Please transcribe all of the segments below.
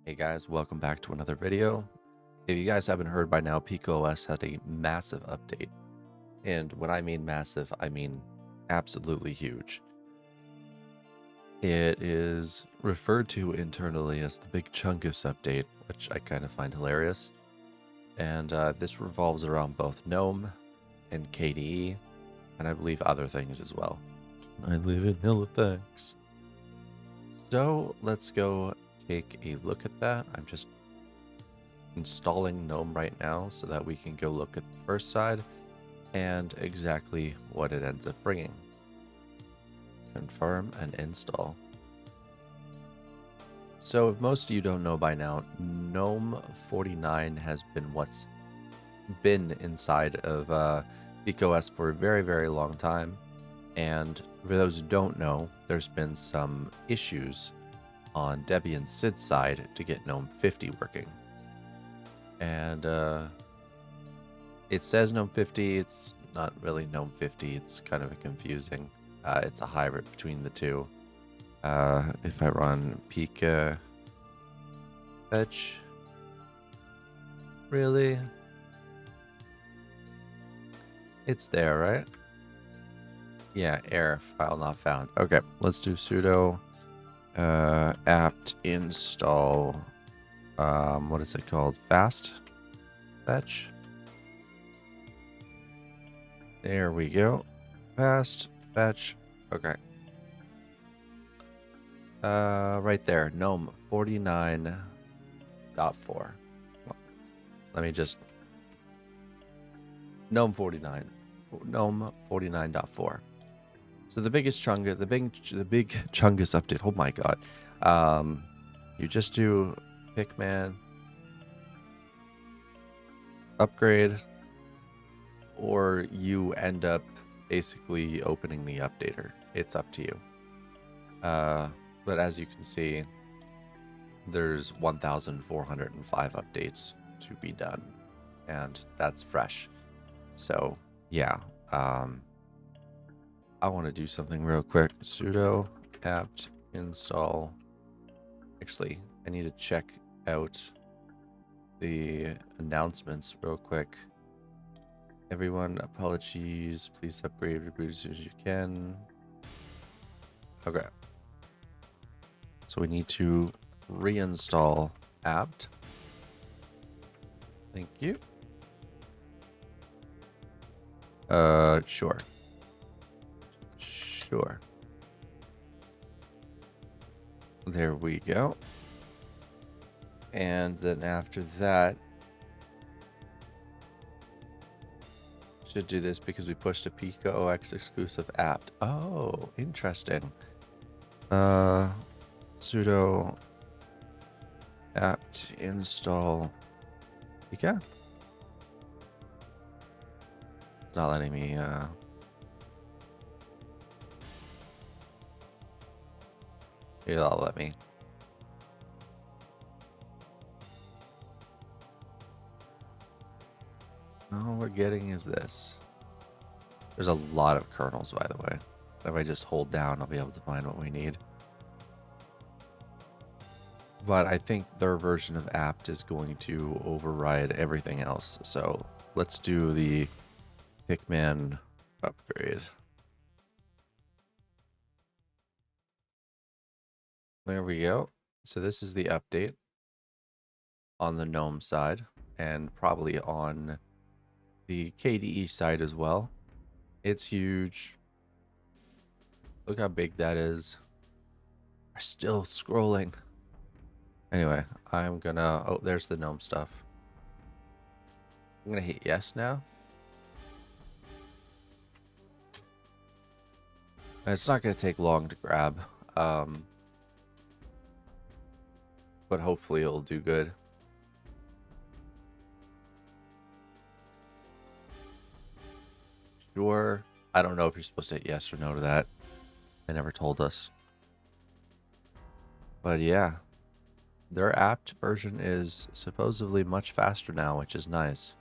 Hey guys, welcome back to another video. If you guys haven't heard by now, Pikaos had a massive update. And when I mean massive, I mean absolutely huge. It is referred to internally as the Big Chungus update, which I kind of find hilarious. And this revolves around both Gnome and KDE, and I believe other things as well. I live in Halifax. So let's go take a look at that. I'm just installing Gnome right now so that we can go look at the first side and exactly what it ends up bringing. Confirm and install. So if most of you don't know by now, Gnome 49 has been what's been inside of Pikaos for a very, very long time. And for those who don't know, there's been some issues on Debbie and Sid's side to get Gnome 50 working. And it says Gnome 50, it's not really Gnome 50, it's kind of confusing. It's a hybrid between the two. If I run Pika fetch, really? It's there, right? Yeah, error, file not found. Okay, let's do sudo apt install, what is it called? Fast fetch. There we go. Fast fetch. Okay. Right there, Gnome 49.4. Let me just Gnome 49. Gnome 49.4. So the biggest Chungus, the big Chungus update. Oh my god. You just do Pikman upgrade, or you end up basically opening the updater. It's up to you. But as you can see, there's 1,405 updates to be done, and that's fresh. So yeah, I want to do something real quick. Sudo apt install. Actually, I need to check out the announcements real quick. Everyone, apologies. Please upgrade, reboot as soon as you can. Okay. So we need to reinstall apt. Thank you. Sure. Sure. There we go. And then after that, should do this because we pushed a PicoOS exclusive apt. Oh, interesting. Sudo apt install Pika. It's not letting me it'll let me. All we're getting is this. There's a lot of kernels, by the way. If I just hold down, I'll be able to find what we need. But I think their version of apt is going to override everything else. So let's do the Pikman upgrade. There we go. So this is the update on the Gnome side, and probably on the KDE side as well. It's huge. Look how big that is. We're still scrolling. Anyway, I'm gonna... Oh, there's the Gnome stuff. I'm gonna hit yes now. It's not gonna take long to grab. But hopefully it'll do good. Sure. I don't know if you're supposed to hit yes or no to that. They never told us. But yeah, their apt version is supposedly much faster now, which is nice.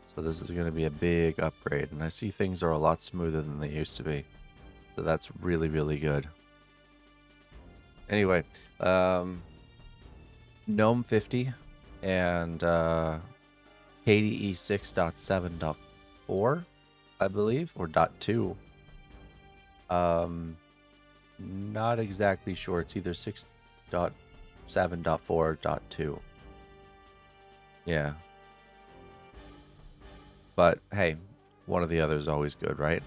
So this is going to be a big upgrade, and I see things are a lot smoother than they used to be. So that's really, really good. Anyway, Gnome 50 and KDE 6.7.4, I believe, or .2. Not exactly sure. It's either 6.7.4.2. Yeah. But hey, one or the other is always good, right?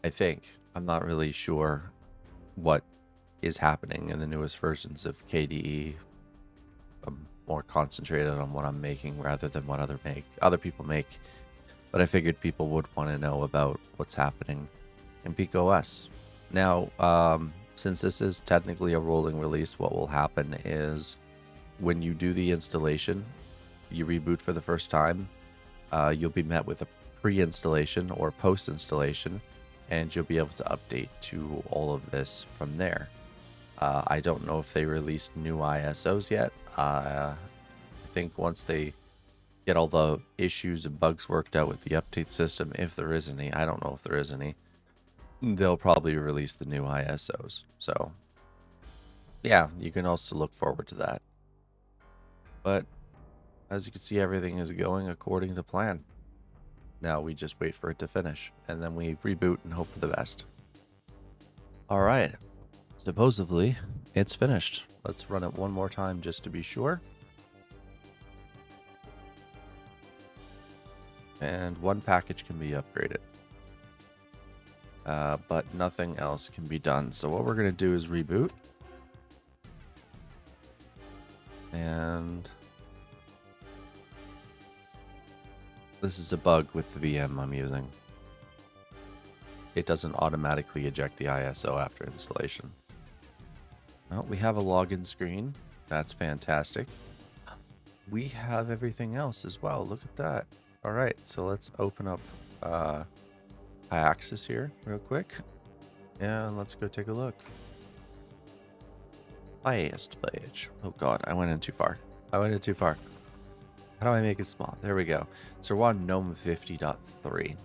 I think. I'm not really sure what is happening in the newest versions of KDE. I'm more concentrated on what I'm making rather than what other people make. But I figured people would want to know about what's happening in Pikaos. Now, since this is technically a rolling release, what will happen is when you do the installation, you reboot for the first time, you'll be met with a pre-installation or post-installation, and you'll be able to update to all of this from there. I don't know if they released new ISOs yet. I think once they get all the issues and bugs worked out with the update system, if there is any, I don't know if there is any, they'll probably release the new ISOs. So, yeah, you can also look forward to that. But as you can see, everything is going according to plan. Now we just wait for it to finish, and then we reboot and hope for the best. All right. Supposedly, it's finished. Let's run it one more time just to be sure. And one package can be upgraded. But nothing else can be done. So what we're going to do is reboot. And this is a bug with the VM I'm using. It doesn't automatically eject the ISO after installation. Well, we have a login screen. That's fantastic. We have everything else as well. Look at that. All right, so let's open up Axis here real quick. And let's go take a look. Highest page. Oh god, I went in too far. How do I make it small? There we go. So we're on GNOME 50.3.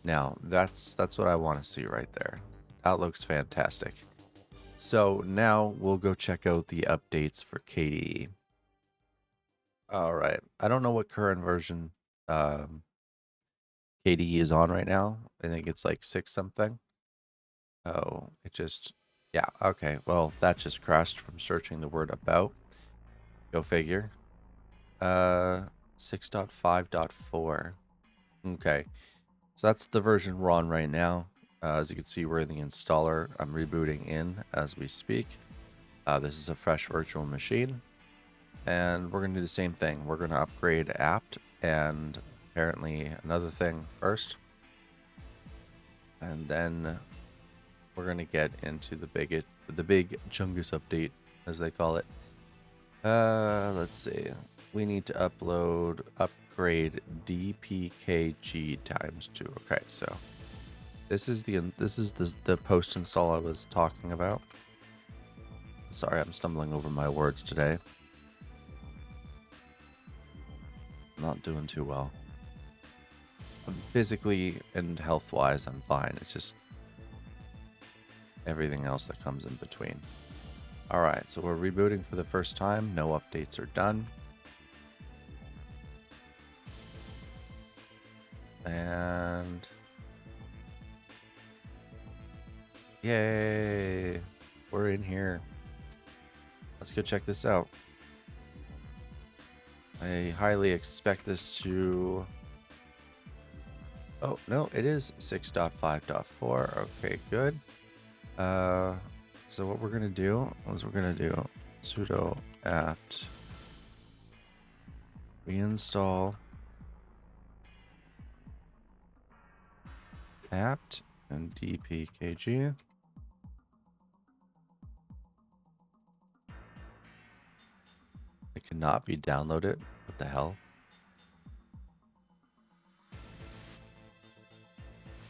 Now, that's what I want to see right there. That looks fantastic. So now we'll go check out the updates for KDE. All right. I don't know what current version KDE is on right now. I think it's like 6 something. Oh, it just... Yeah, okay. Well, that just crashed from searching the word about. Go figure. 6.5.4. Okay. So that's the version we're on right now. As you can see, we're in the installer. I'm rebooting in as we speak. This is a fresh virtual machine. And we're going to do the same thing. We're going to upgrade apt and apparently another thing first. And then we're going to get into the big Chungus update, as they call it. Let's see. We need to upgrade DPKG ×2. Okay, so this is the post install I was talking about. Sorry, I'm stumbling over my words today. Not doing too well. Physically and health-wise, I'm fine. It's just everything else that comes in between. All right, so we're rebooting for the first time. No updates are done. And yay, we're in here. Let's go check this out. I highly expect this to... Oh, no, it is 6.5.4. Okay, good. So what we're going to do is we're going to do sudo apt reinstall APT and DPKG. It cannot be downloaded. What the hell?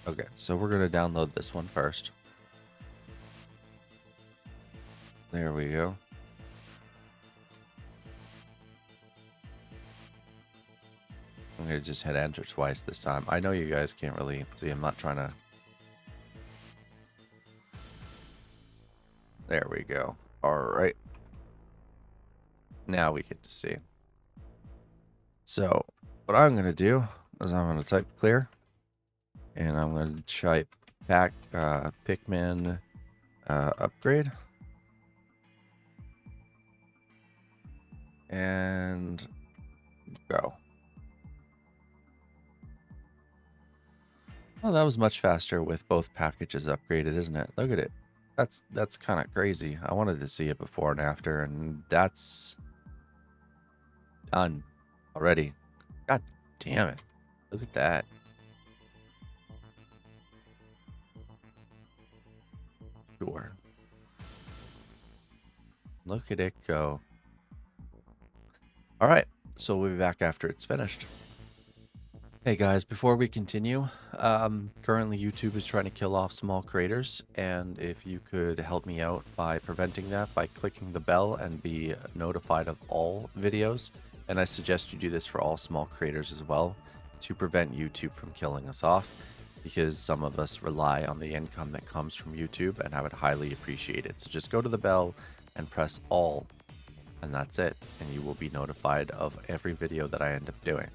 Okay, so we're going to download this one first. There we go. I'm going to just hit enter twice this time. I know you guys can't really see. I'm not trying to... There we go. All right. Now we get to see. So what I'm going to do is I'm going to type clear, and I'm going to type Pikman upgrade, and go. Oh, that was much faster with both packages upgraded, isn't it? Look at it. That's kind of crazy. I wanted to see it before and after, and that's done already. God damn it. Look at that. Sure. Look at it go. All right, so we'll be back after it's finished. Hey guys, before we continue, currently YouTube is trying to kill off small creators, and if you could help me out by preventing that by clicking the bell and be notified of all videos, and I suggest you do this for all small creators as well, to prevent YouTube from killing us off, because some of us rely on the income that comes from YouTube, and I would highly appreciate it. So just go to the bell and press all, and that's it, and you will be notified of every video that I end up doing.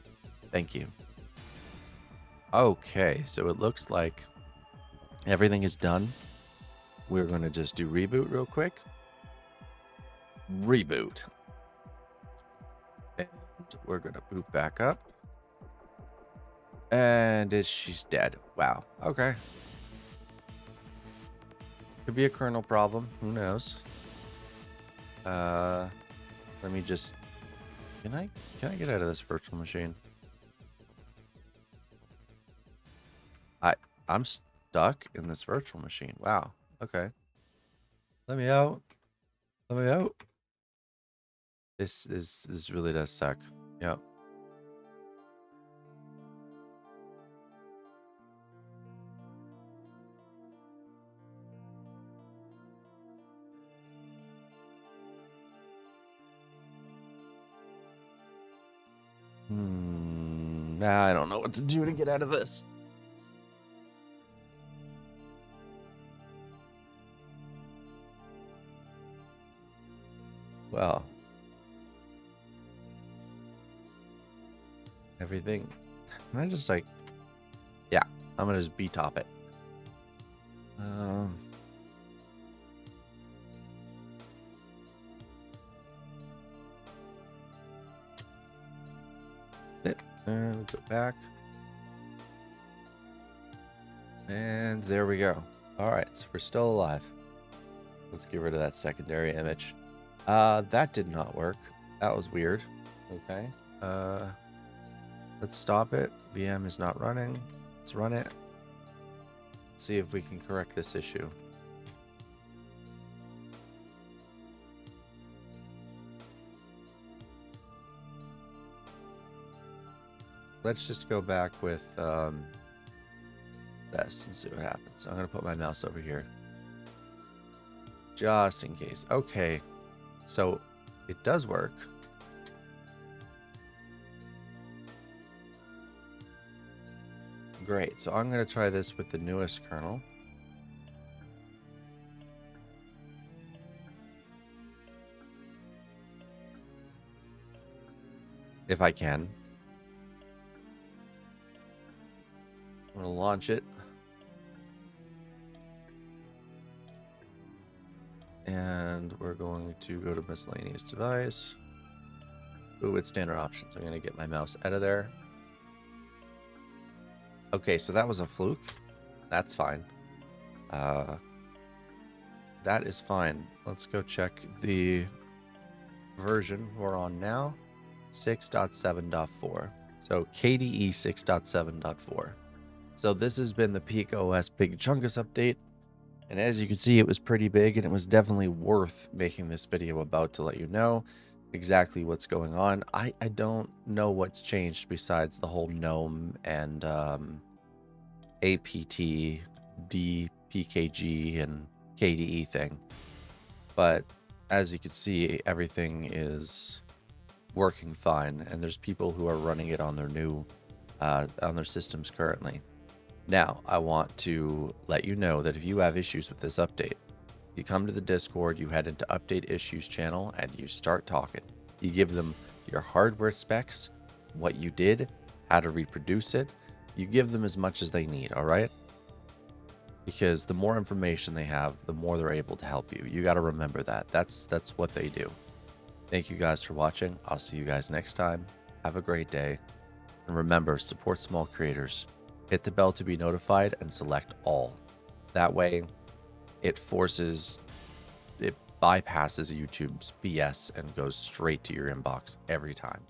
Thank you. Okay, so it looks like everything is done. We're going to just do reboot real quick. Reboot. And we're going to boot back up. And she's dead. Wow. Okay. Could be a kernel problem. Who knows? Let me just... Can I get out of this virtual machine? I'm stuck in this virtual machine. Wow. Okay. Let me out. Let me out. This really does suck. Yep. Nah, I don't know what to do to get out of this. Well, everything. Can I just like, yeah, I'm gonna just B-top it. And go back. And there we go. All right, so we're still alive. Let's get rid of that secondary image. That did not work. That was weird. Okay. Let's stop it. VM is not running. Let's run it. See if we can correct this issue. Let's just go back with this and see what happens. I'm gonna put my mouse over here just in case. Okay, so it does work. Great, so I'm gonna try this with the newest kernel. If I can. I'm gonna launch it. And we're going to go to miscellaneous device. Ooh, it's standard options. I'm gonna get my mouse out of there. Okay, so that was a fluke. That's fine. That is fine. Let's go check the version we're on now. 6.7.4. So KDE 6.7.4. So this has been the Pikaos Big Chungus update. And as you can see, it was pretty big, and it was definitely worth making this video about to let you know exactly what's going on. I don't know what's changed besides the whole Gnome and APT, DPKG, and KDE thing. But as you can see, everything is working fine, and there's people who are running it on their new on their systems currently. Now, I want to let you know that if you have issues with this update, you come to the Discord, you head into Update Issues channel, and you start talking. You give them your hardware specs, what you did, how to reproduce it. You give them as much as they need, all right? Because the more information they have, the more they're able to help you. You got to remember that. That's what they do. Thank you guys for watching. I'll see you guys next time. Have a great day. And remember, support small creators. Hit the bell to be notified and select all. That way, it bypasses YouTube's BS and goes straight to your inbox every time.